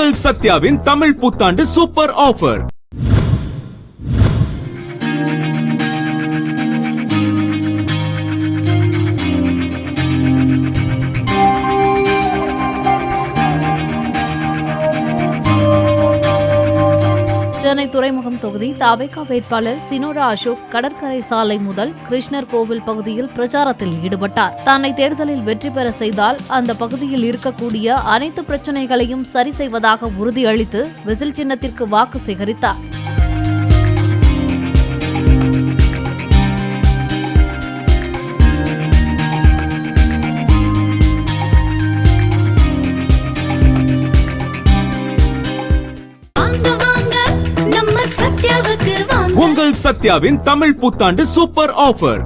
உங்கள் சத்யாவின் தமிழ் புத்தாண்டு super offer. Chennai துறைமுகம் தொகுதி தவேகா வேட்பாளர் சினோரா அசோக் கடற்கரை சாலை முதல் கிருஷ்ணர் கோவில் பகுதியில் பிரச்சாரத்தில் ஈடுபட்டார். தன்னை தேர்தலில் வெற்றி பெற செய்தால் அந்த பகுதியில் இருக்கக்கூடிய அனைத்து பிரச்சினைகளையும் சரி செய்வதாக உறுதியளித்து விசில் சின்னத்திற்கு வாக்கு சேகரித்தார். உங்கள் சத்யாவின் தமிழ் புத்தாண்டு சூப்பர் ஆஃபர்.